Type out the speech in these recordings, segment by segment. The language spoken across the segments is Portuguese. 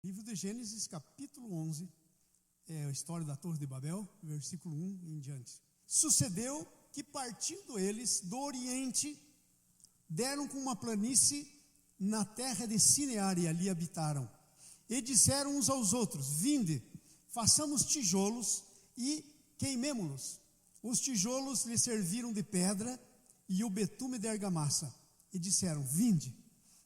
Livro de Gênesis, capítulo 11, é a história da Torre de Babel, versículo 1 em diante. Sucedeu que, partindo eles do Oriente, deram com uma planície na terra de Sinear e ali habitaram. E disseram uns aos outros: vinde, façamos tijolos e queimemo-los. Os tijolos lhe serviram de pedra e o betume de argamassa. E disseram: vinde,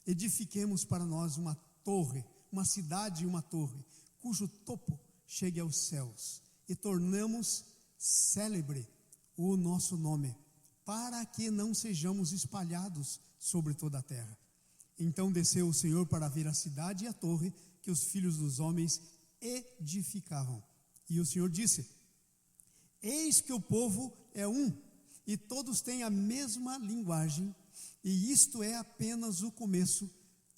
edifiquemos para nós uma torre, uma cidade e uma torre, cujo topo chegue aos céus, e tornamos célebre o nosso nome, para que não sejamos espalhados sobre toda a terra. Então desceu o Senhor para ver a cidade e a torre que os filhos dos homens edificavam. E o Senhor disse: eis que o povo é um, e todos têm a mesma linguagem, e isto é apenas o começo.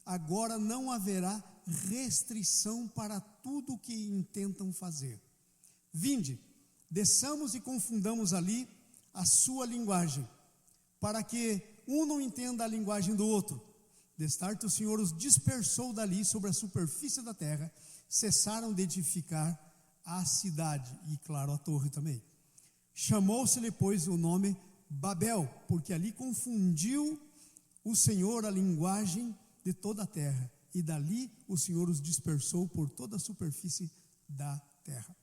Agora não haverá restrição para tudo o que intentam fazer. Vinde, desçamos e confundamos ali a sua linguagem, para que um não entenda a linguagem do outro. Destarte o Senhor os dispersou dali sobre a superfície da terra, cessaram de edificar a cidade, e claro, a torre também. Chamou-se-lhe, pois, o nome Babel, porque ali confundiu o Senhor a linguagem de toda a terra, e dali o Senhor os dispersou por toda a superfície da terra.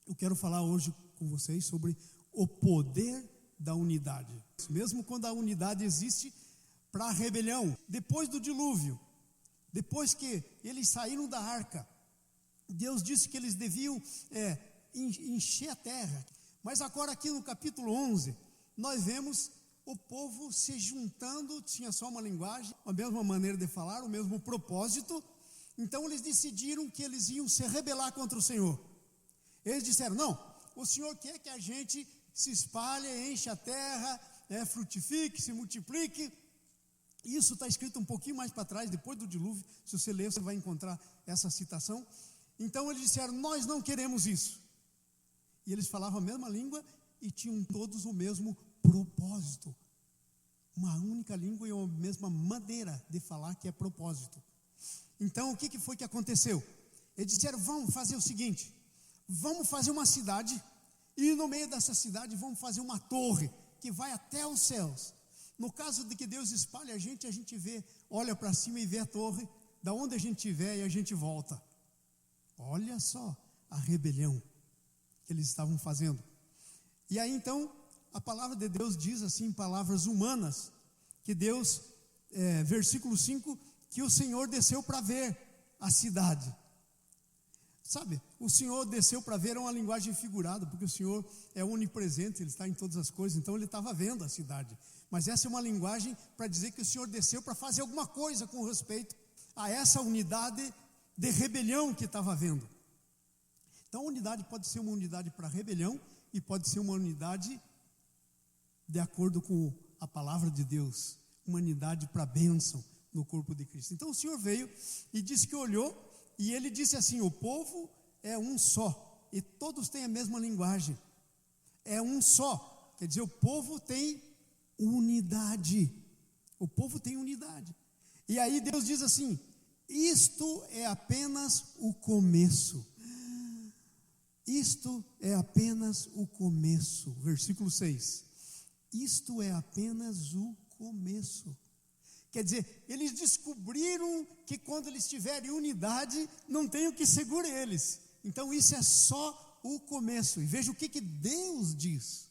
Eu quero falar hoje com vocês sobre o poder da unidade. Mesmo quando a unidade existe para a rebelião, depois do dilúvio, depois que eles saíram da arca, Deus disse que eles deviam encher a terra. Mas agora aqui no capítulo 11, nós vemos o povo se juntando, tinha só uma linguagem, a mesma maneira de falar, o mesmo propósito. Então eles decidiram que eles iam se rebelar contra o Senhor. Eles disseram: não, o Senhor quer que a gente se espalhe, enche a terra, frutifique, se multiplique. Isso está escrito um pouquinho mais para trás, depois do dilúvio. Se você ler, você vai encontrar essa citação. Então eles disseram: nós não queremos isso. E eles falavam a mesma língua e tinham todos o mesmo propósito, uma única língua e a mesma maneira de falar, que é propósito. Então o que foi que aconteceu? Eles disseram: vamos fazer o seguinte, vamos fazer uma cidade, e no meio dessa cidade vamos fazer uma torre que vai até os céus. No caso de que Deus espalhe a gente vê, olha para cima e vê a torre, da onde a gente estiver, e a gente volta. Olha só a rebelião que eles estavam fazendo. E aí então a palavra de Deus diz assim, em palavras humanas, que Deus, versículo 5, que o Senhor desceu para ver a cidade. Sabe, o Senhor desceu para ver é uma linguagem figurada, porque o Senhor é onipresente, Ele está em todas as coisas, então Ele estava vendo a cidade. Mas essa é uma linguagem para dizer que o Senhor desceu para fazer alguma coisa com respeito a essa unidade de rebelião que estava havendo. Então a unidade pode ser uma unidade para rebelião e pode ser uma unidade de acordo com a palavra de Deus, uma unidade para bênção no corpo de Cristo. Então o Senhor veio e disse que olhou, e Ele disse assim: o povo é um só, e todos têm a mesma linguagem, é um só, quer dizer, o povo tem unidade, o povo tem unidade. E aí Deus diz assim: isto é apenas o começo. Isto é apenas o começo. Versículo 6. Isto é apenas o começo. Quer dizer, eles descobriram que quando eles tiverem unidade, não tem o que segure eles. Então isso é só o começo. E veja o que Deus diz: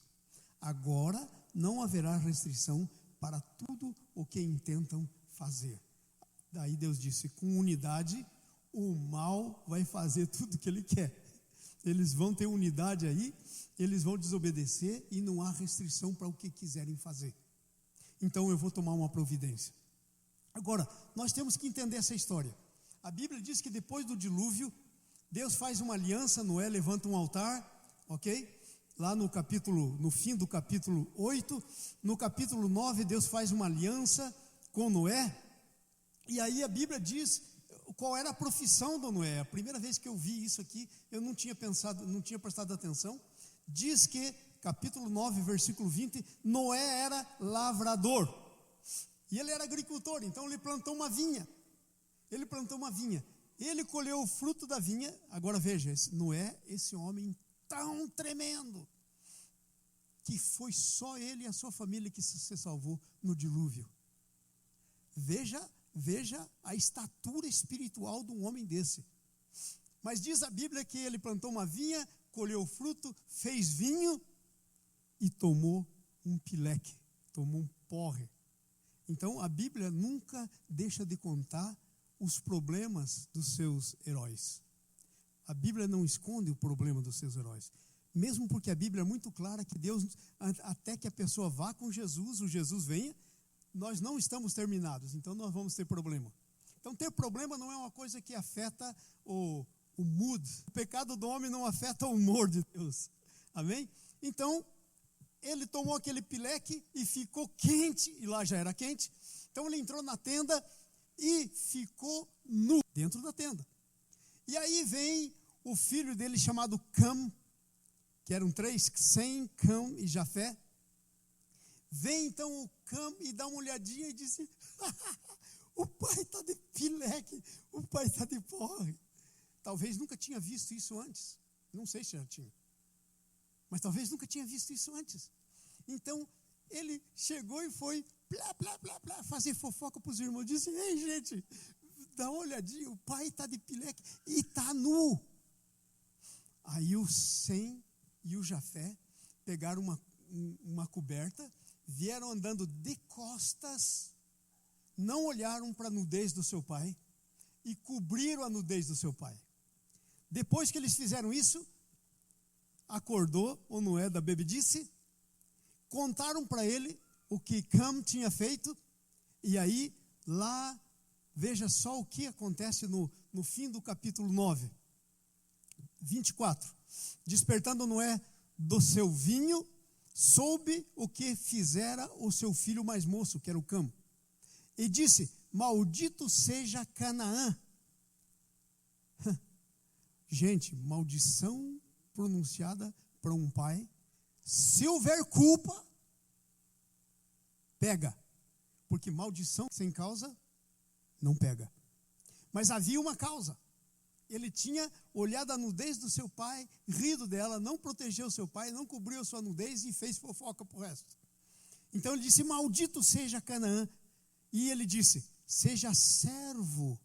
agora não haverá restrição para tudo o que intentam fazer. Daí Deus disse: com unidade, o mal vai fazer tudo o que ele quer. Eles vão ter unidade aí, eles vão desobedecer e não há restrição para o que quiserem fazer. Então eu vou tomar uma providência. Agora, nós temos que entender essa história. A Bíblia diz que depois do dilúvio, Deus faz uma aliança, Noé levanta um altar, ok? Lá no fim do capítulo 8, no capítulo 9, Deus faz uma aliança com Noé. E aí a Bíblia diz qual era a profissão do Noé. A primeira vez que eu vi isso aqui, eu não tinha prestado atenção. Diz que, capítulo 9, versículo 20, Noé era lavrador. E ele era agricultor, então ele plantou uma vinha. ele colheu o fruto da vinha. Agora veja, Noé, esse homem tão tremendo, que foi só ele e a sua família que se salvou no dilúvio. Veja a estatura espiritual de um homem desse. Mas diz a Bíblia que ele plantou uma vinha, colheu o fruto, fez vinho e tomou um pileque, tomou um porre. Então a Bíblia nunca deixa de contar os problemas dos seus heróis. A Bíblia não esconde o problema dos seus heróis. Mesmo porque a Bíblia é muito clara que Deus, até que a pessoa vá com Jesus, o Jesus venha, nós não estamos terminados, então nós vamos ter problema. Então ter problema não é uma coisa que afeta o mood. O pecado do homem não afeta o humor de Deus. Amém? Então, ele tomou aquele pileque e ficou quente, e lá já era quente. Então ele entrou na tenda e ficou nu dentro da tenda. E aí vem o filho dele chamado Cam, que eram 3, Sem, Cam e Jafé. Vem então o Cam e dá uma olhadinha e diz: o pai está de pileque, o pai está de porre. Talvez nunca tinha visto isso antes. Não sei se já tinha. Mas talvez nunca tinha visto isso antes. Então, ele chegou e foi plá, plá, plá, plá, fazer fofoca para os irmãos. Disse: ei, gente, dá uma olhadinha, o pai está de pileque e está nu. Aí o Sem e o Jafé pegaram uma coberta, vieram andando de costas, não olharam para a nudez do seu pai e cobriram a nudez do seu pai. Depois que eles fizeram isso, acordou, ou não é, da bebedice, contaram para ele o que Cam tinha feito, e aí lá, veja só o que acontece no fim do capítulo 9, 24. Despertando Noé do seu vinho, soube o que fizera o seu filho mais moço, que era o Cam, e disse: maldito seja Canaã. Gente, maldição pronunciada para um pai. Se houver culpa, pega. Porque maldição sem causa não pega. Mas havia uma causa. Ele tinha olhado a nudez do seu pai, rido dela, não protegeu seu pai, não cobriu a sua nudez e fez fofoca para o resto. Então ele disse: maldito seja Canaã. E ele disse: seja servo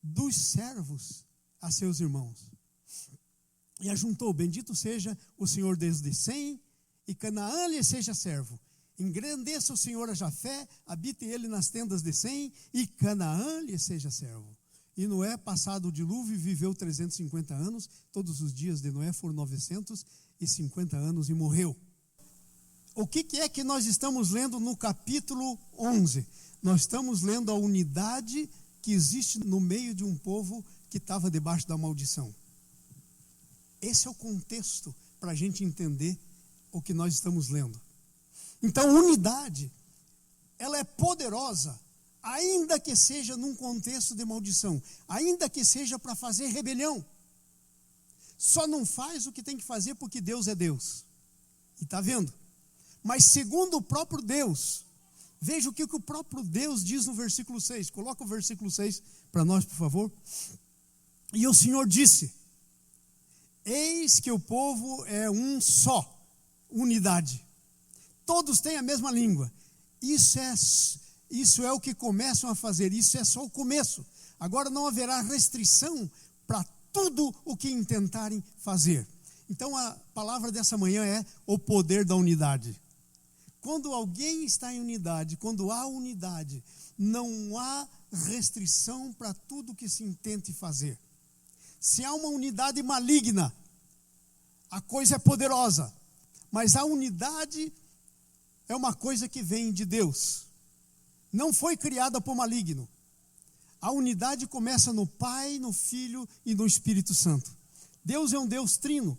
dos servos a seus irmãos. E ajuntou: bendito seja o Senhor desde Sem, e Canaã lhe seja servo. Engrandeça o Senhor a Jafé, habite ele nas tendas de Sem, e Canaã lhe seja servo. E Noé, passado o dilúvio, viveu 350 anos. Todos os dias de Noé foram 950 anos e morreu. O que é que nós estamos lendo no capítulo 11? Nós estamos lendo a unidade que existe no meio de um povo que estava debaixo da maldição. Esse é o contexto para a gente entender o que nós estamos lendo. Então, unidade, ela é poderosa, ainda que seja num contexto de maldição, ainda que seja para fazer rebelião. Só não faz o que tem que fazer porque Deus é Deus. E está vendo? Mas segundo o próprio Deus, veja o que o próprio Deus diz no versículo 6. Coloca o versículo 6 para nós, por favor. E o Senhor disse: eis que o povo é um só, unidade. Todos têm a mesma língua. Isso é o que começam a fazer, isso é só o começo. Agora não haverá restrição para tudo o que intentarem fazer. Então a palavra dessa manhã é o poder da unidade. Quando alguém está em unidade, quando há unidade, não há restrição para tudo que se intente fazer. Se há uma unidade maligna, a coisa é poderosa, mas a unidade é uma coisa que vem de Deus. Não foi criada por maligno. A unidade começa no Pai, no Filho e no Espírito Santo. Deus é um Deus trino.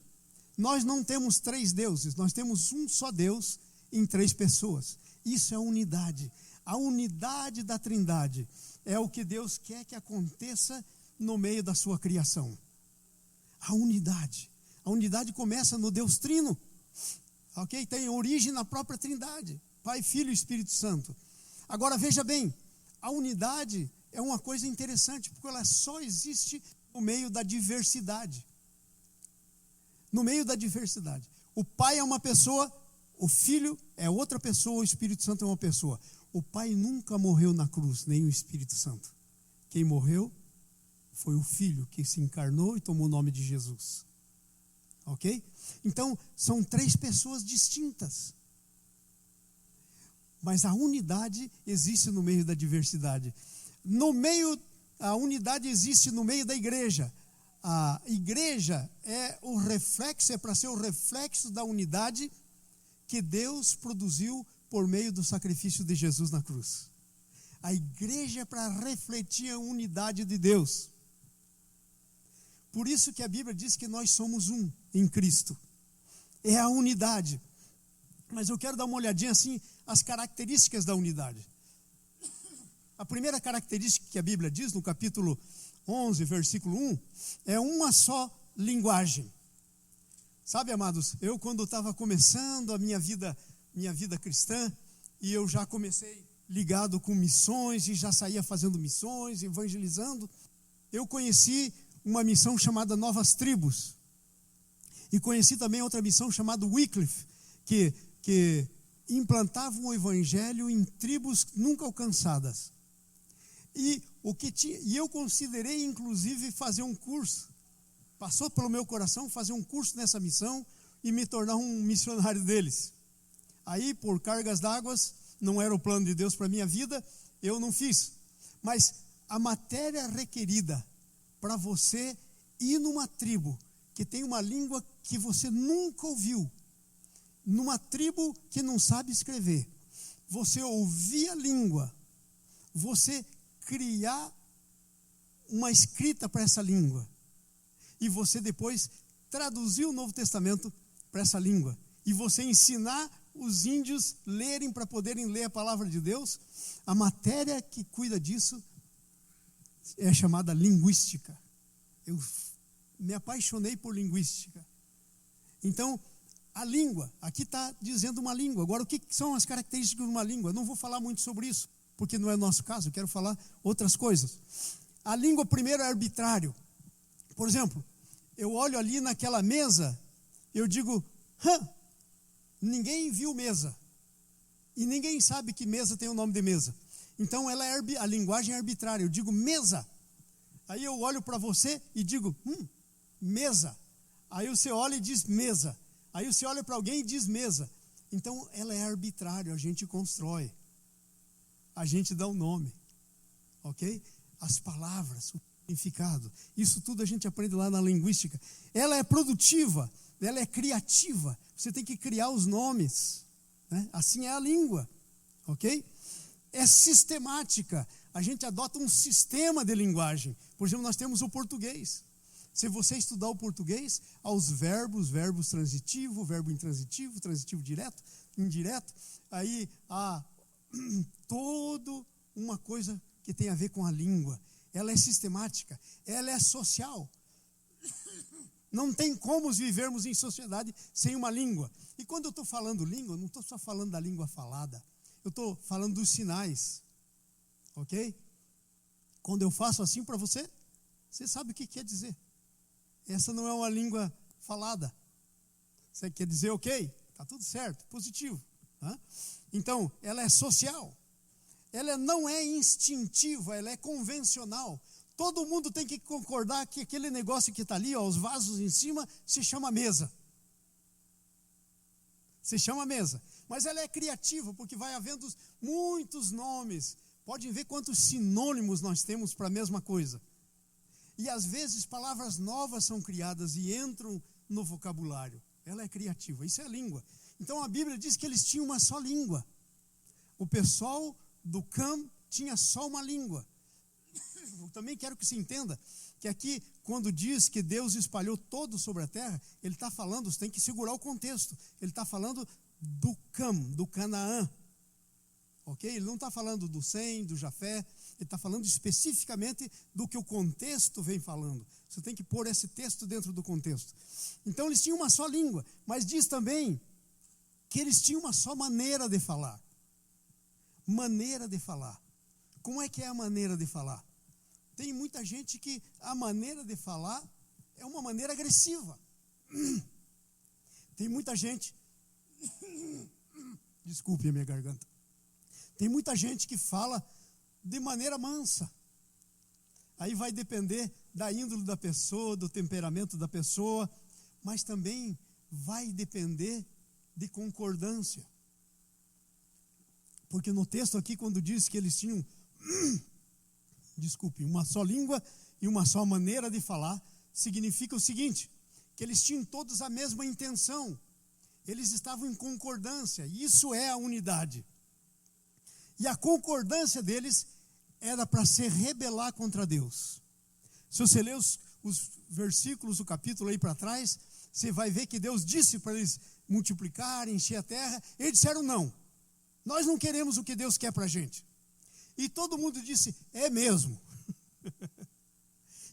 Nós não temos 3 deuses, nós temos um só Deus em 3 pessoas. Isso é unidade. A unidade da Trindade é o que Deus quer que aconteça no meio da sua criação. A unidade. A unidade começa no Deus trino. Ok? Tem origem na própria Trindade. Pai, Filho e Espírito Santo. Agora veja bem, a unidade é uma coisa interessante, porque ela só existe no meio da diversidade. No meio da diversidade. O Pai é uma pessoa, o Filho é outra pessoa, o Espírito Santo é uma pessoa. O Pai nunca morreu na cruz, nem o Espírito Santo. Quem morreu foi o Filho, que se encarnou e tomou o nome de Jesus. Ok? Então, são 3 pessoas distintas. Mas a unidade existe no meio da diversidade. A unidade existe no meio da igreja. A igreja é para ser o reflexo da unidade que Deus produziu por meio do sacrifício de Jesus na cruz. A igreja é para refletir a unidade de Deus. Por isso que a Bíblia diz que nós somos um em Cristo. É a unidade. Mas eu quero dar uma olhadinha assim, as características da unidade. A primeira característica que a Bíblia diz, no capítulo 11, versículo 1, é uma só linguagem. Sabe, amados, eu quando estava começando a minha vida cristã, e eu já comecei ligado com missões, e já saía fazendo missões, evangelizando, eu conheci uma missão chamada Novas Tribos, e conheci também outra missão chamada Wycliffe, que implantavam o evangelho em tribos nunca alcançadas. E eu considerei, inclusive, fazer um curso. Passou pelo meu coração fazer um curso nessa missão e me tornar um missionário deles. Aí, por cargas d'água, não era o plano de Deus para a minha vida, eu não fiz. Mas a matéria requerida para você ir numa tribo que tem uma língua que você nunca ouviu, numa tribo que não sabe escrever, você ouvir a língua, você criar uma escrita para essa língua, e você depois traduzir o Novo Testamento para essa língua, e você ensinar os índios lerem para poderem ler a palavra de Deus, a matéria que cuida disso é chamada linguística. Eu me apaixonei por linguística. Então, a língua, aqui está dizendo uma língua. Agora, o que são as características de uma língua? Eu não vou falar muito sobre isso, porque não é nosso caso, eu quero falar outras coisas. A língua, primeiro, é arbitrário. Por exemplo, eu olho ali naquela mesa, eu digo, ninguém viu mesa. E ninguém sabe que mesa tem o nome de mesa. Então, a linguagem é arbitrária. Eu digo mesa. Aí eu olho para você e digo, mesa. Aí você olha e diz mesa. Aí você olha para alguém e diz mesa. Então, ela é arbitrária, a gente constrói. A gente dá um nome. Ok? As palavras, o significado. Isso tudo a gente aprende lá na linguística. Ela é produtiva, ela é criativa. Você tem que criar os nomes. Né? Assim é a língua. Ok? É sistemática. A gente adota um sistema de linguagem. Por exemplo, nós temos o português. Se você estudar o português, aos verbos transitivo, verbo intransitivo, transitivo direto, indireto, aí há toda uma coisa que tem a ver com a língua. Ela é sistemática, ela é social. Não tem como vivermos em sociedade sem uma língua. E quando eu estou falando língua, eu não estou só falando da língua falada, eu estou falando dos sinais. Ok? Quando eu faço assim para você, você sabe o que quer dizer. Essa não é uma língua falada. Você quer dizer ok? Está tudo certo, positivo. Tá? Então, ela é social. Ela não é instintiva, ela é convencional. Todo mundo tem que concordar que aquele negócio que está ali, os vasos em cima, se chama mesa. Se chama mesa. Mas ela é criativa, porque vai havendo muitos nomes. Podem ver quantos sinônimos nós temos para a mesma coisa. E às vezes palavras novas são criadas e entram no vocabulário. Ela é criativa, isso é a língua. Então a Bíblia diz que eles tinham uma só língua. O pessoal do Cam tinha só uma língua. Eu também quero que se entenda que aqui, quando diz que Deus espalhou todo sobre a terra, ele está falando, você tem que segurar o contexto, ele está falando do Cam, do Canaã. Ok? Ele não está falando do Sem, do Jafé, ele está falando especificamente do que o contexto vem falando. Você tem que pôr esse texto dentro do contexto. Então eles tinham uma só língua, mas diz também que eles tinham uma só maneira de falar. Maneira de falar. Como é que é a maneira de falar? Tem muita gente que a maneira de falar é uma maneira agressiva. Tem muita gente, desculpe a minha garganta, tem muita gente que fala de maneira mansa. Aí vai depender da índole da pessoa, do temperamento da pessoa, mas também vai depender de concordância. Porque no texto aqui, quando diz que eles tinham, uma só língua e uma só maneira de falar, significa o seguinte, que eles tinham todos a mesma intenção, eles estavam em concordância, e isso é a unidade. E a concordância deles era para se rebelar contra Deus. Se você ler os versículos do capítulo aí para trás, você vai ver que Deus disse para eles multiplicarem, encher a terra. Eles disseram não, nós não queremos o que Deus quer para a gente. E todo mundo disse, é mesmo.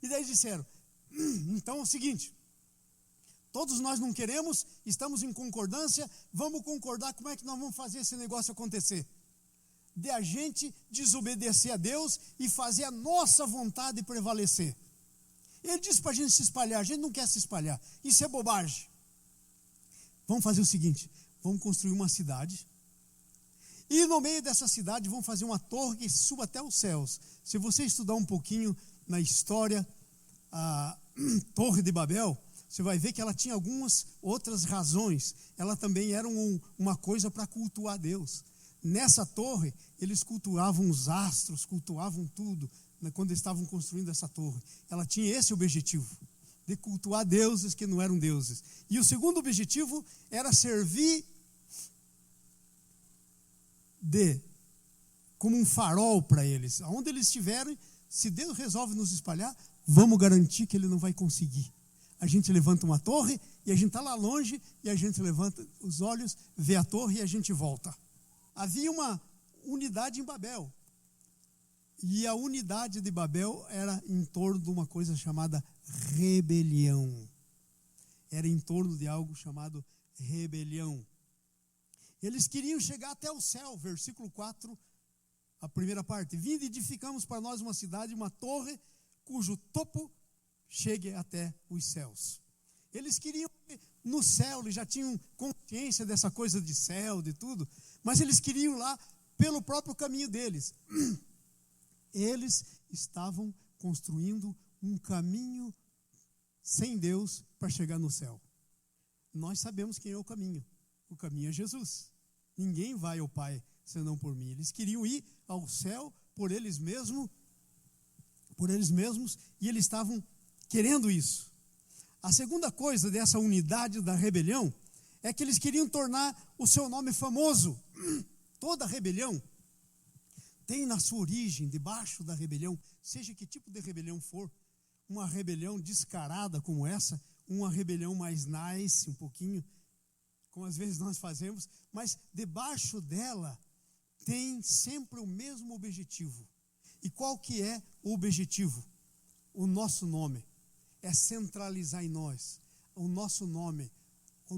E daí disseram, então é o seguinte, todos nós não queremos, estamos em concordância, vamos concordar como é que nós vamos fazer esse negócio acontecer. De a gente desobedecer a Deus e fazer a nossa vontade prevalecer. Ele disse para a gente se espalhar, a gente não quer se espalhar, isso é bobagem. Vamos fazer o seguinte, vamos construir uma cidade, e no meio dessa cidade vamos fazer uma torre que suba até os céus. Se você estudar um pouquinho na história, a Torre de Babel, você vai ver que ela tinha algumas outras razões, ela também era uma coisa para cultuar Deus. Nessa torre, eles cultuavam os astros, cultuavam tudo, né, quando eles estavam construindo essa torre. Ela tinha esse objetivo, de cultuar deuses que não eram deuses. E o segundo objetivo era servir como um farol para eles. Aonde eles estiverem, se Deus resolve nos espalhar, vamos garantir que Ele não vai conseguir. A gente levanta uma torre e a gente está lá longe e a gente levanta os olhos, vê a torre e a gente volta. Havia uma unidade em Babel. E a unidade de Babel era em torno de uma coisa chamada rebelião. Era em torno de algo chamado rebelião. Eles queriam chegar até o céu, versículo 4, a primeira parte. Vinde e edificamos para nós uma cidade, uma torre, cujo topo chegue até os céus. Eles queriam ir no céu, eles já tinham consciência dessa coisa de céu, de tudo, mas eles queriam ir lá pelo próprio caminho deles. Eles estavam construindo um caminho sem Deus para chegar no céu. Nós sabemos quem é o caminho. O caminho é Jesus. Ninguém vai ao Pai senão por mim. Eles queriam ir ao céu por eles mesmos, e eles estavam querendo isso. A segunda coisa dessa unidade da rebelião é que eles queriam tornar o seu nome famoso. Toda rebelião tem na sua origem, debaixo da rebelião, seja que tipo de rebelião for, uma rebelião descarada como essa, uma rebelião mais nice, um pouquinho, como às vezes nós fazemos, mas debaixo dela tem sempre o mesmo objetivo. E qual que é o objetivo? O nosso nome. É centralizar em nós o nosso nome, o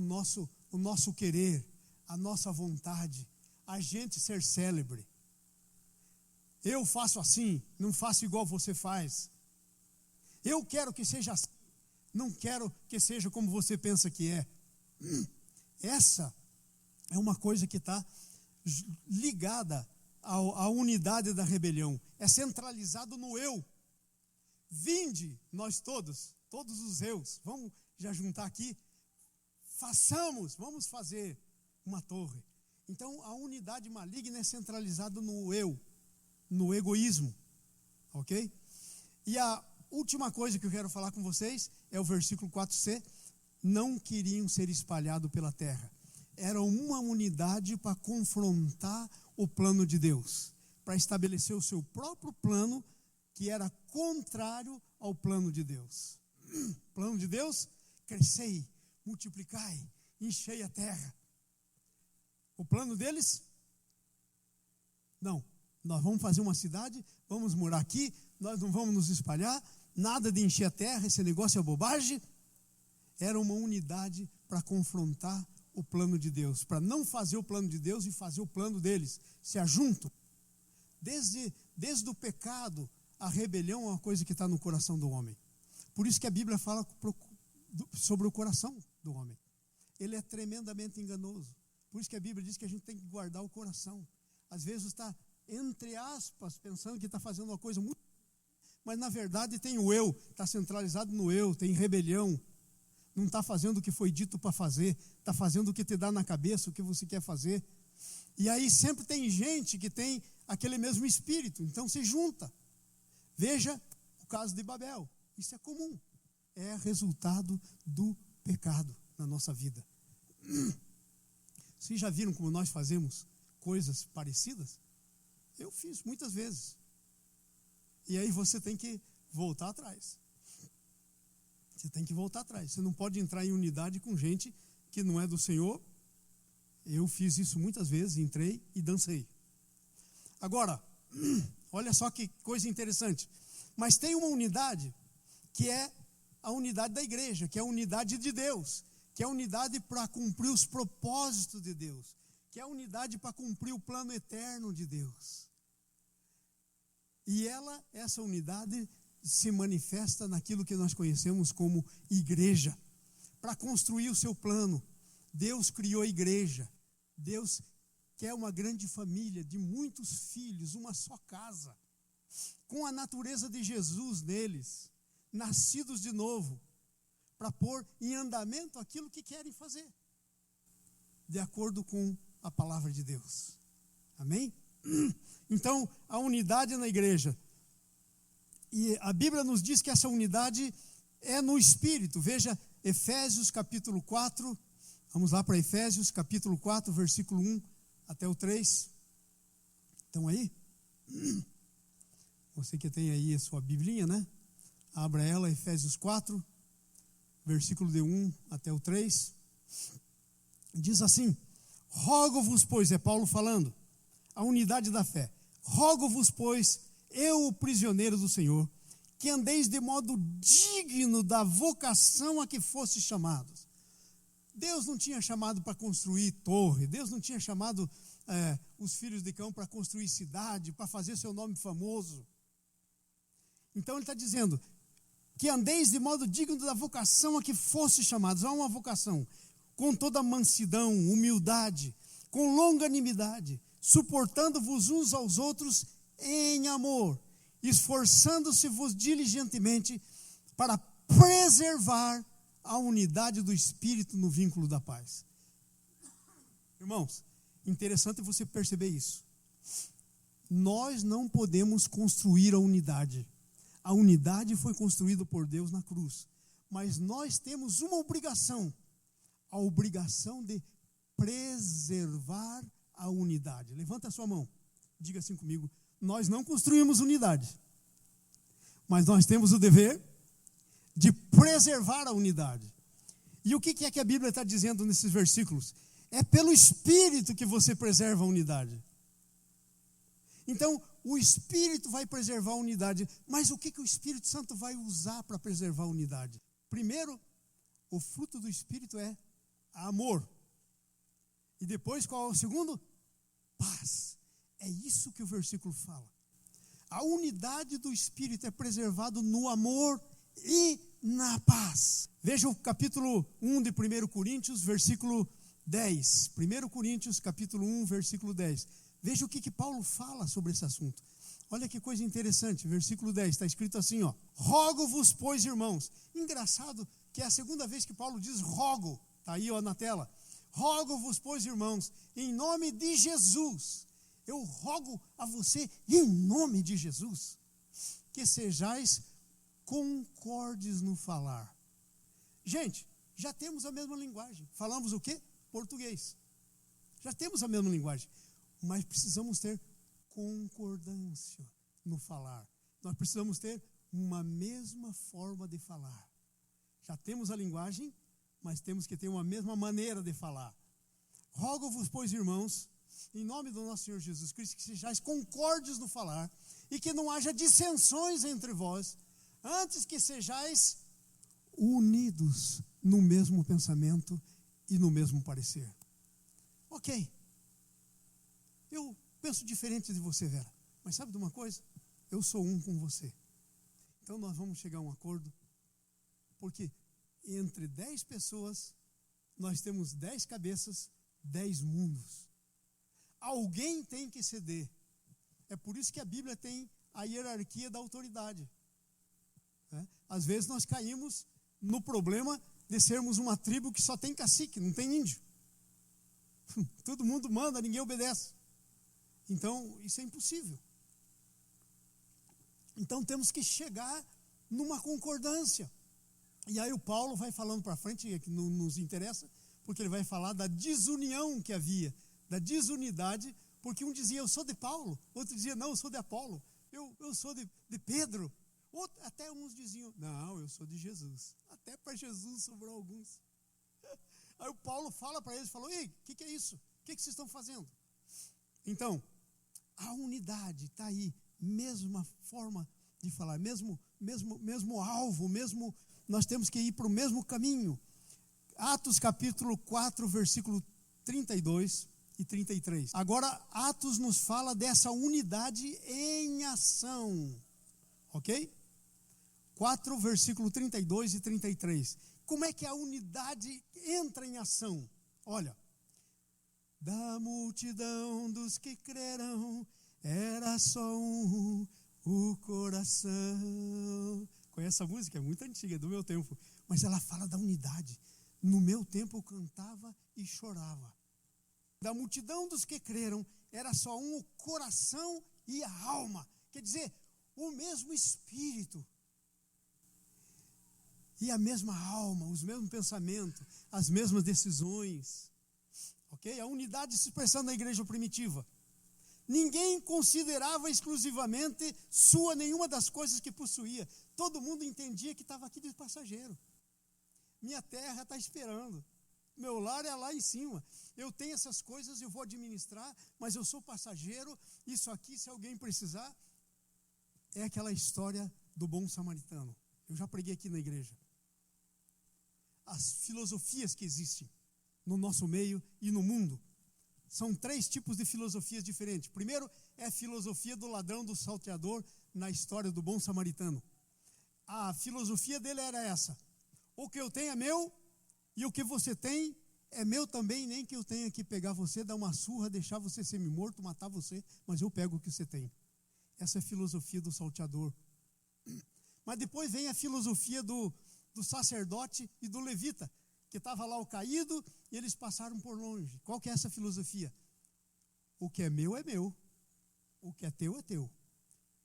nosso querer, a nossa vontade, a gente ser célebre. Eu faço assim, não faço igual você faz. Eu quero que seja assim, não quero que seja como você pensa que é. Essa é uma coisa que está ligada à unidade da rebelião. É centralizado no eu. Vinde, nós todos os eus, vamos já juntar aqui, vamos fazer uma torre. Então a unidade maligna é centralizada no eu, no egoísmo, ok? E a última coisa que eu quero falar com vocês é o versículo 4c, não queriam ser espalhados pela terra. Era uma unidade para confrontar o plano de Deus, para estabelecer o seu próprio plano, que era contrário ao plano de Deus. Plano de Deus, crescei, multiplicai, enchei a terra. O plano deles, não, nós vamos fazer uma cidade, vamos morar aqui, nós não vamos nos espalhar, nada de encher a terra, esse negócio é bobagem. Era uma unidade para confrontar o plano de Deus, para não fazer o plano de Deus e fazer o plano deles, se ajuntam. Desde o pecado, a rebelião é uma coisa que está no coração do homem. Por isso que a Bíblia fala sobre o coração do homem. Ele é tremendamente enganoso. Por isso que a Bíblia diz que a gente tem que guardar o coração. Às vezes está, entre aspas, pensando que está fazendo uma coisa muito... Mas na verdade tem o eu, está centralizado no eu, tem rebelião. Não está fazendo o que foi dito para fazer, está fazendo o que te dá na cabeça, o que você quer fazer. E aí sempre tem gente que tem aquele mesmo espírito, então se junta. Veja o caso de Babel, isso é comum, é resultado do pecado na nossa vida. Vocês já viram como nós fazemos coisas parecidas? Eu fiz muitas vezes. E aí você tem que voltar atrás. Você tem que voltar atrás. Você não pode entrar em unidade com gente que não é do Senhor. Eu fiz isso muitas vezes, entrei e dancei. Agora, olha só que coisa interessante. Mas tem uma unidade que é a unidade da igreja, que é a unidade de Deus, que é a unidade para cumprir os propósitos de Deus, que é a unidade para cumprir o plano eterno de Deus. E essa unidade se manifesta naquilo que nós conhecemos como igreja. Para construir o seu plano, Deus criou a igreja. Deus quer uma grande família de muitos filhos, uma só casa, com a natureza de Jesus neles, nascidos de novo, para pôr em andamento aquilo que querem fazer, de acordo com a palavra de Deus. Amém? Então, a unidade na igreja. E a Bíblia nos diz que essa unidade é no Espírito. Veja Efésios capítulo 4. Vamos lá para Efésios capítulo 4, versículo 1 até o 3. Estão aí? Você que tem aí a sua Biblinha, né? Abra ela, Efésios 4, versículo de 1 até o 3. Diz assim: rogo-vos, pois, é Paulo falando, a unidade da fé. Rogo-vos, pois, eu, o prisioneiro do Senhor, que andeis de modo digno da vocação a que fostes chamados. Deus não tinha chamado para construir torre, Deus não tinha chamado os filhos de Cão para construir cidade, para fazer seu nome famoso. Então ele está dizendo que andeis de modo digno da vocação a que fostes chamados. Há uma vocação com toda mansidão, humildade, com longanimidade, suportando-vos uns aos outros em amor, esforçando-se-vos diligentemente para preservar a unidade do Espírito no vínculo da paz. Irmãos, interessante você perceber isso. Nós não podemos construir a unidade. A unidade foi construída por Deus na cruz. Mas nós temos uma obrigação. A obrigação de preservar a unidade. Levanta a sua mão. Diga assim comigo. Nós não construímos unidade. Mas nós temos o dever de preservar a unidade. E o que é que a Bíblia está dizendo nesses versículos? É pelo Espírito que você preserva a unidade. Então, o Espírito vai preservar a unidade. Mas o que o Espírito Santo vai usar para preservar a unidade? Primeiro, o fruto do Espírito é amor. E depois, qual é o segundo? Paz. É isso que o versículo fala. A unidade do Espírito é preservada no amor e na paz. Veja o capítulo 1 de 1 Coríntios, versículo 10. 1 Coríntios, capítulo 1, versículo 10. Veja o que Paulo fala sobre esse assunto. Olha que coisa interessante, versículo 10, está escrito assim, ó. Rogo-vos, pois, irmãos. Engraçado que é a segunda vez que Paulo diz rogo. Está aí, ó, na tela. Rogo-vos, pois, irmãos, em nome de Jesus. Eu rogo a você, em nome de Jesus, que sejais concordes no falar. Gente, já temos a mesma linguagem. Falamos o quê? Português. Já temos a mesma linguagem. Mas precisamos ter concordância no falar. Nós precisamos ter uma mesma forma de falar. Já temos a linguagem, mas temos que ter uma mesma maneira de falar. Rogo-vos, pois, irmãos, em nome do nosso Senhor Jesus Cristo, que sejais concordes no falar e que não haja dissensões entre vós, antes que sejais unidos no mesmo pensamento e no mesmo parecer. Ok. Eu penso diferente de você, Vera, Mas sabe de uma coisa? Eu sou um com você. Então nós vamos chegar a um acordo, porque entre 10 pessoas, nós temos 10 cabeças, 10 mundos. Alguém tem que ceder. É por isso que a Bíblia tem a hierarquia da autoridade. Às vezes nós caímos no problema de sermos uma tribo que só tem cacique, não tem índio. Todo mundo manda, ninguém obedece. Então, isso é impossível. Então, temos que chegar numa concordância. E aí o Paulo vai falando para frente, que não nos interessa, porque ele vai falar da desunião que havia, da desunidade, porque um dizia, eu sou de Paulo, outro dizia, não, eu sou de Apolo, eu sou de Pedro. Até uns diziam, não, eu sou de Jesus. Até para Jesus sobrou alguns. Aí o Paulo fala para eles, falou, ei, o que é isso? O que vocês estão fazendo? Então, a unidade está aí, mesma forma de falar, mesmo alvo, nós temos que ir para o mesmo caminho. Atos capítulo 4, versículo 32 e 33. Agora, Atos nos fala dessa unidade em ação, ok? 4, versículo 32 e 33. Como é que a unidade entra em ação? Olha, da multidão dos que creram, era só um o coração. Conhece essa música? É muito antiga, é do meu tempo. Mas ela fala da unidade. No meu tempo eu cantava e chorava. Da multidão dos que creram, era só um o coração e a alma. Quer dizer, o mesmo espírito. E a mesma alma, os mesmos pensamentos, as mesmas decisões. Ok? A unidade se expressando na igreja primitiva. Ninguém considerava exclusivamente sua nenhuma das coisas que possuía. Todo mundo entendia que estava aqui de passageiro. Minha terra está esperando. Meu lar é lá em cima. Eu tenho essas coisas, eu vou administrar, mas eu sou passageiro. Isso aqui, se alguém precisar, é aquela história do bom samaritano. Eu já preguei aqui na igreja. As filosofias que existem no nosso meio e no mundo. São 3 tipos de filosofias diferentes. Primeiro é a filosofia do ladrão, do salteador, na história do bom samaritano. A filosofia dele era essa: o que eu tenho é meu, e o que você tem é meu também, nem que eu tenha que pegar você, dar uma surra, deixar você semi-morto, matar você, mas eu pego o que você tem. Essa é a filosofia do salteador. Mas depois vem a filosofia do sacerdote e do levita, que estava lá o caído e eles passaram por longe. Qual que é essa filosofia? O que é meu, o que é teu.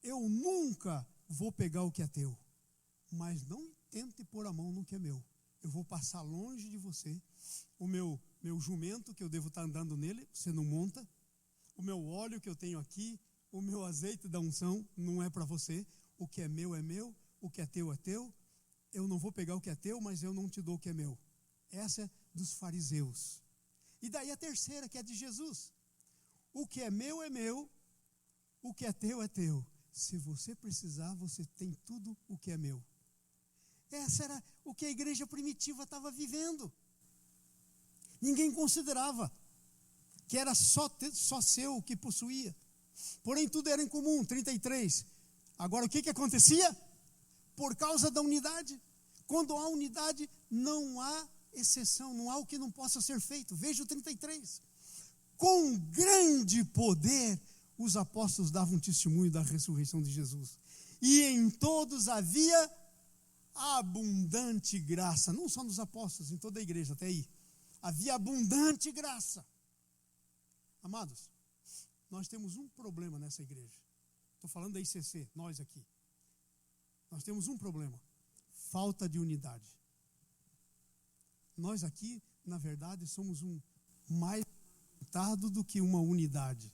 Eu nunca vou pegar o que é teu, mas não tente pôr a mão no que é meu. Eu vou passar longe de você. O meu jumento, que eu devo estar andando nele, você não monta. O meu óleo que eu tenho aqui, o meu azeite da unção, não é para você. O que é meu, o que é teu. Eu não vou pegar o que é teu, mas eu não te dou o que é meu. Essa é dos fariseus. E daí a terceira, que é de Jesus. O que é meu, o que é teu. Se você precisar, você tem tudo o que é meu. Essa era o que a igreja primitiva estava vivendo. Ninguém considerava que era só seu o que possuía. Porém, tudo era em comum, 33. Agora, o que acontecia? Por causa da unidade. Quando há unidade, não há exceção, não há o que não possa ser feito. Veja o 33. Com grande poder, os apóstolos davam testemunho da ressurreição de Jesus. E em todos havia abundante graça. Não só nos apóstolos, em toda a igreja, até aí. Havia abundante graça. Amados, nós temos um problema nessa igreja. Estou falando da ICC, nós aqui. Nós temos um problema: falta de unidade. Nós aqui, na verdade, somos mais limitado do que uma unidade.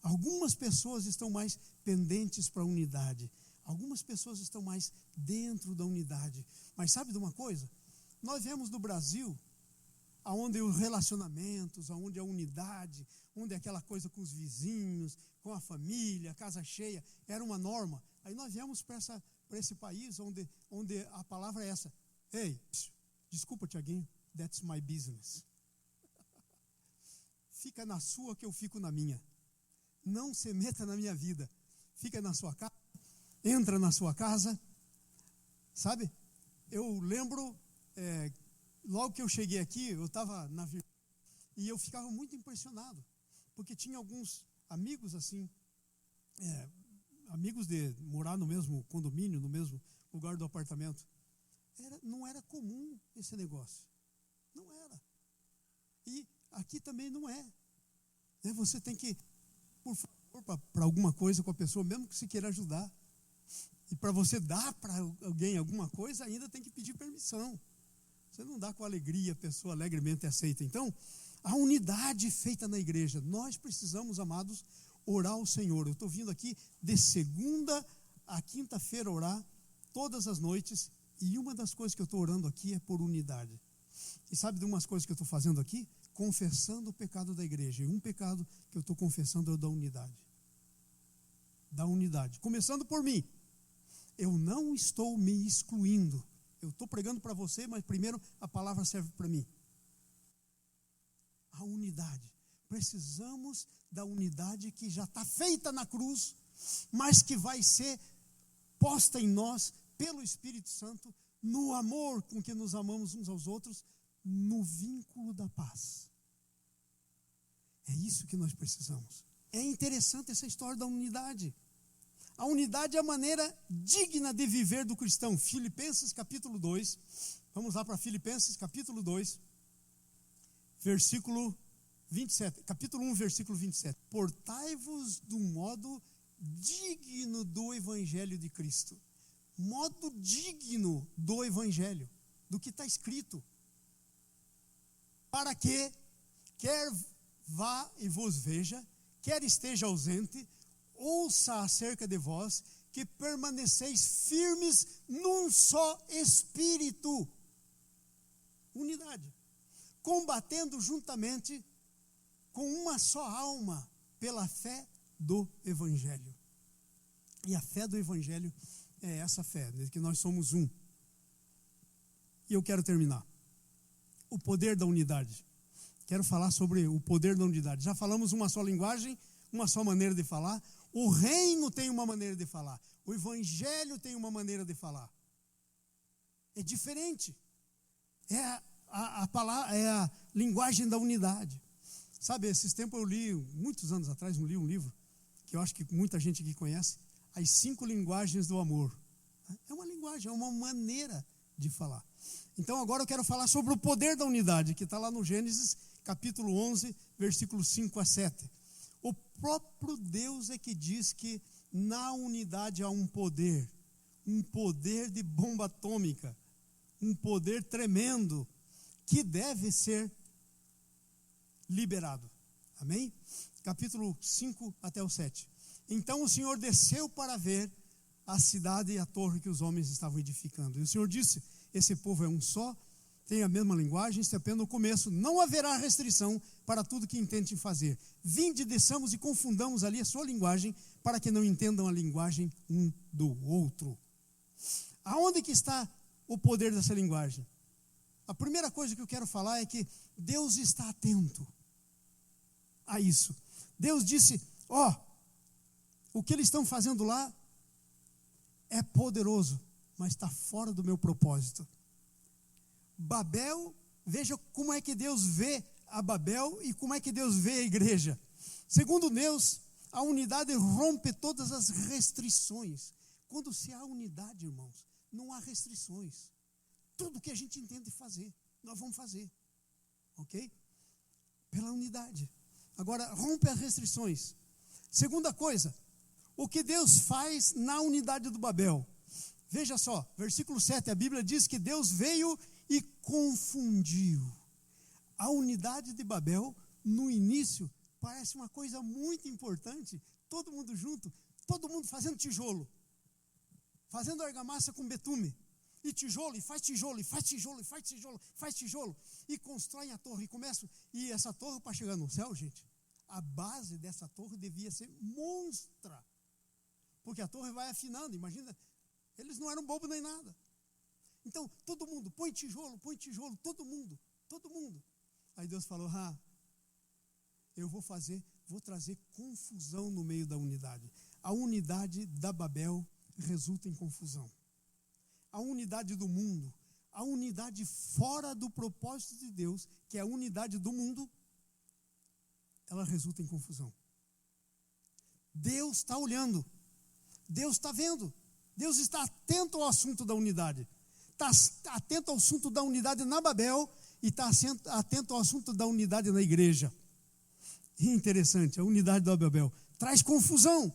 Algumas pessoas estão mais pendentes para a unidade. Algumas pessoas estão mais dentro da unidade. Mas sabe de uma coisa? Nós viemos do Brasil, onde os relacionamentos, onde a unidade, onde aquela coisa com os vizinhos, com a família, casa cheia, era uma norma. Aí nós viemos para esse país onde a palavra é essa: ei, desculpa, Tiaguinho, that's my business. Fica na sua que eu fico na minha. não se meta na minha vida. Fica na sua casa, entra na sua casa, sabe? Eu lembro, logo que eu cheguei aqui, eu estava na Virgínia, e eu ficava muito impressionado, porque tinha alguns amigos assim, amigos de morar no mesmo condomínio, no mesmo lugar do apartamento. Não era comum esse negócio, não era. E aqui também não é. Você tem que, por favor, para alguma coisa com a pessoa, mesmo que você queira ajudar. E para você dar para alguém alguma coisa, ainda tem que pedir permissão. Você não dá com alegria, a pessoa alegremente aceita. Então, a unidade feita na igreja. Nós precisamos, amados, orar ao Senhor. Eu estou vindo aqui de segunda a quinta-feira orar, todas as noites. E uma das coisas que eu estou orando aqui é por unidade. E sabe de umas coisas que eu estou fazendo aqui? Confessando o pecado da igreja. E um pecado que eu estou confessando é o da unidade. Da unidade. Começando por mim. Eu não estou me excluindo. Eu estou pregando para você, mas primeiro a palavra serve para mim. A unidade. Precisamos da unidade que já está feita na cruz, mas que vai ser posta em nós pelo Espírito Santo, no amor com que nos amamos uns aos outros, no vínculo da paz. É isso que nós precisamos. É interessante essa história da unidade. A unidade é a maneira digna de viver do cristão. Filipenses capítulo 2, vamos lá para Filipenses capítulo 2, versículo 27, capítulo 1, versículo 27. Portai-vos de um modo digno do Evangelho de Cristo. Modo digno do Evangelho, do que está escrito. Para que, quer vá e vos veja, quer esteja ausente, ouça acerca de vós, que permaneceis firmes num só espírito. Unidade. Combatendo juntamente com uma só alma, pela fé do Evangelho. E a fé do Evangelho é essa fé, de que nós somos um. E eu quero terminar. O poder da unidade. Quero falar sobre o poder da unidade. Já falamos uma só linguagem, uma só maneira de falar. O reino tem uma maneira de falar. O Evangelho tem uma maneira de falar. É diferente. A palavra, é a linguagem da unidade. Sabe, esses tempos eu li, muitos anos atrás, eu li um livro, que eu acho que muita gente aqui conhece, As 5 Linguagens do Amor. É uma linguagem, é uma maneira de falar. Então agora eu quero falar sobre o poder da unidade, que está lá no Gênesis, capítulo 11, versículos 5 a 7. O próprio Deus é que diz que na unidade há um poder de bomba atômica, um poder tremendo, que deve ser liberado. Amém? Capítulo 5 até o 7. Então o Senhor desceu para ver a cidade e a torre que os homens estavam edificando. E o Senhor disse: esse povo é um só, tem a mesma linguagem, isso é apenas o começo, não haverá restrição para tudo que intentem fazer. Vinde, desçamos e confundamos ali a sua linguagem, para que não entendam a linguagem um do outro. Aonde que está o poder dessa linguagem? A primeira coisa que eu quero falar é que Deus está atento a isso. Deus disse: o que eles estão fazendo lá é poderoso, mas está fora do meu propósito. Babel, veja como é que Deus vê a Babel e como é que Deus vê a igreja. Segundo Deus, a unidade rompe todas as restrições. Quando se há unidade, irmãos, não há restrições. Tudo que a gente entende fazer, nós vamos fazer. Ok? Pela unidade. Agora, rompe as restrições. Segunda coisa, o que Deus faz na unidade do Babel. Veja só, versículo 7, a Bíblia diz que Deus veio e confundiu. A unidade de Babel, no início, parece uma coisa muito importante. Todo mundo junto, todo mundo fazendo tijolo, fazendo argamassa com betume. E tijolo, e faz tijolo, e faz tijolo, e faz tijolo, faz tijolo. E constroem a torre, e essa torre para chegar no céu, gente, a base dessa torre devia ser monstra. Porque a torre vai afinando, imagina, eles não eram bobos nem nada. Então, todo mundo, põe tijolo, todo mundo. Aí Deus falou: eu vou trazer confusão no meio da unidade. A unidade da Babel resulta em confusão. A unidade do mundo, a unidade fora do propósito de Deus, que é a unidade do mundo, ela resulta em confusão. Deus está olhando, Deus está vendo, Deus está atento ao assunto da unidade. Está atento ao assunto da unidade na Babel e está atento ao assunto da unidade na igreja. E interessante, a unidade da Babel traz confusão.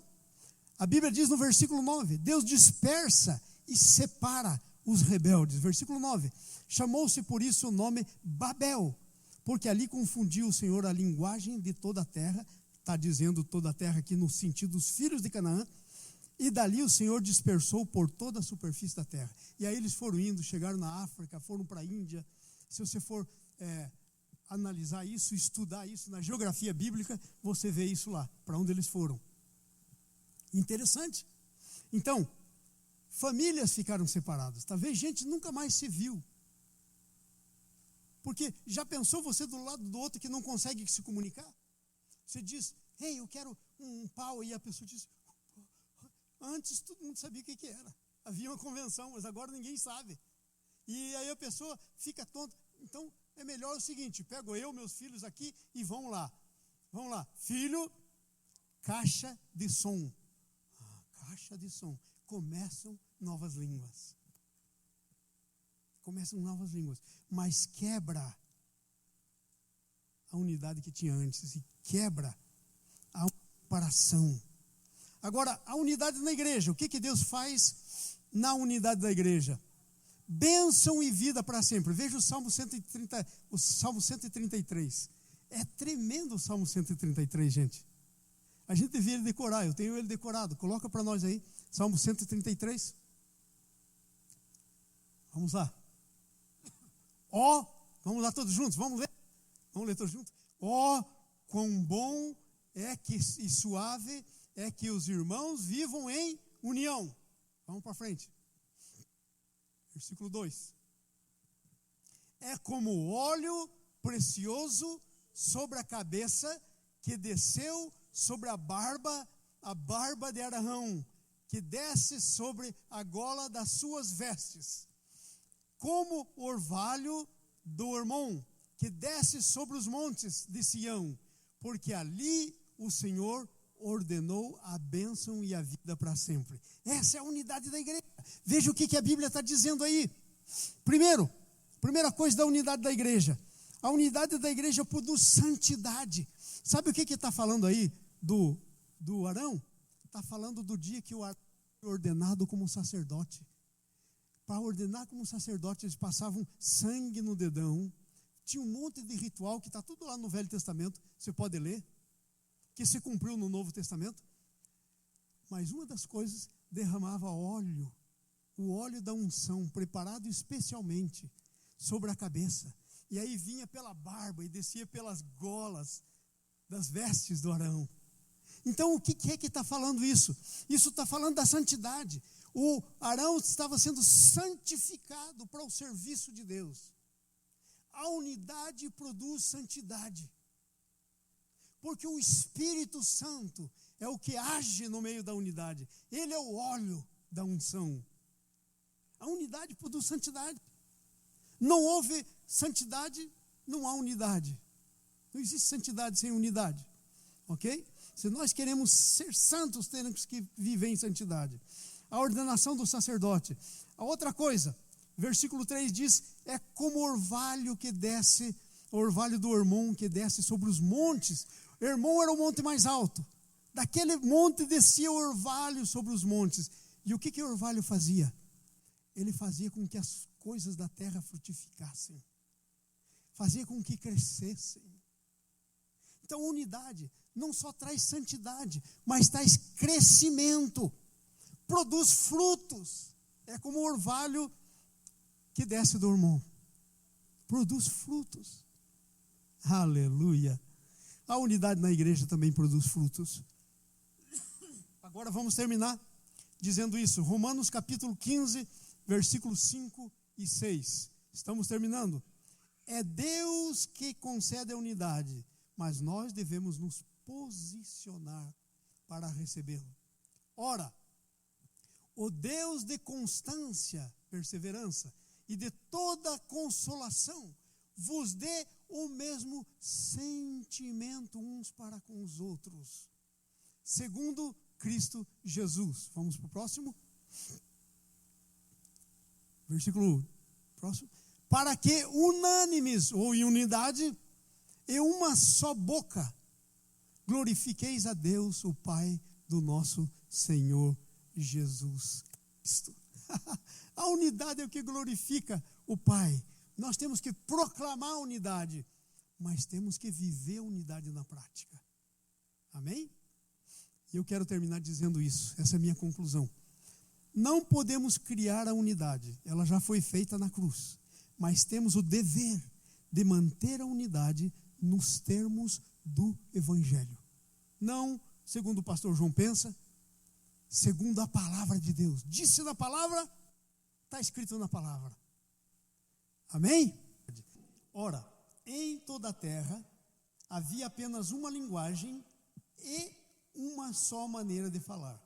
A Bíblia diz no versículo 9, Deus dispersa e separa os rebeldes. Versículo 9, chamou-se por isso o nome Babel, porque ali confundiu o Senhor a linguagem de toda a terra, está dizendo toda a terra aqui no sentido dos filhos de Canaã, e dali o Senhor dispersou por toda a superfície da terra. E aí eles foram indo, chegaram na África, foram para a Índia. Se você for analisar isso, estudar isso na geografia bíblica, você vê isso lá, para onde eles foram. Interessante. Então, famílias ficaram separadas. Talvez gente nunca mais se viu. Porque já pensou você do lado do outro que não consegue se comunicar? Você diz, ei, eu quero um pau, e a pessoa diz, antes todo mundo sabia o que era. Havia uma convenção, mas agora ninguém sabe. E aí a pessoa fica tonta. Então é melhor o seguinte, pego eu, meus filhos aqui e vão lá. Vamos lá, filho, caixa de som. Caixa de som. Começam novas línguas. Mas quebra a unidade que tinha antes e quebra a separação. Agora, a unidade na igreja, o que Deus faz na unidade da igreja? Bênção e vida para sempre. Veja o Salmo 133. É tremendo o Salmo 133, gente. A gente devia ele decorar, eu tenho ele decorado. Coloca para nós aí, Salmo 133. Vamos lá. Vamos lá todos juntos, vamos ler? Vamos ler todos juntos? Quão bom e suave é que os irmãos vivam em união. Vamos para frente. Versículo 2. É como óleo precioso sobre a cabeça que desceu sobre a barba de Arão, que desce sobre a gola das suas vestes. Como orvalho do Hermon, que desce sobre os montes de Sião, porque ali o Senhor ordenou a bênção e a vida para sempre. Essa é a unidade da igreja. Veja o que a Bíblia está dizendo aí. Primeira coisa da unidade da igreja. A unidade da igreja produz santidade. Sabe o que está falando aí do Arão? Está falando do dia que o Arão foi ordenado como sacerdote. Para ordenar como sacerdote, eles passavam sangue no dedão. Tinha um monte de ritual que está tudo lá no Velho Testamento. Você pode ler. Que se cumpriu no Novo Testamento. Mas uma das coisas, derramava óleo. O óleo da unção, preparado especialmente sobre a cabeça. E aí vinha pela barba e descia pelas golas das vestes do Arão. Então o que é que está falando isso? Isso está falando da santidade. O Arão estava sendo santificado para o serviço de Deus. A unidade produz santidade. Porque o Espírito Santo é o que age no meio da unidade. Ele é o óleo da unção. A unidade produz santidade. Não houve santidade, não há unidade. Não existe santidade sem unidade. Ok? Se nós queremos ser santos, temos que viver em santidade. A ordenação do sacerdote. A outra coisa, versículo 3 diz, é como orvalho que desce, o orvalho do Hermon que desce sobre os montes. Hermon era o monte mais alto. Daquele monte descia o orvalho sobre os montes. E o que o orvalho fazia? Ele fazia com que as coisas da terra frutificassem. Fazia com que crescessem. Então a unidade não só traz santidade, mas traz crescimento. Produz frutos. É como o orvalho que desce do Hermon. Produz frutos. Aleluia. A unidade na igreja também produz frutos. Agora vamos terminar dizendo isso. Romanos capítulo 15, versículos 5 e 6. Estamos terminando. É Deus que concede a unidade, mas nós devemos nos posicionar para recebê-lo. Ora, o Deus de constância, perseverança e de toda consolação vos dê o mesmo sentimento uns para com os outros, segundo Cristo Jesus. Vamos para o próximo. Versículo próximo. Para que unânimes, ou em unidade, e uma só boca, glorifiqueis a Deus, o Pai do nosso Senhor Jesus Cristo. A unidade é o que glorifica o Pai. Nós temos que proclamar a unidade, mas temos que viver a unidade na prática. Amém? E eu quero terminar dizendo isso, essa é a minha conclusão. Não podemos criar a unidade, ela já foi feita na cruz, mas temos o dever de manter a unidade nos termos do Evangelho. Não segundo o pastor João pensa, segundo a palavra de Deus. Disse na palavra, está escrito na palavra. Amém? Ora, em toda a terra havia apenas uma linguagem e uma só maneira de falar.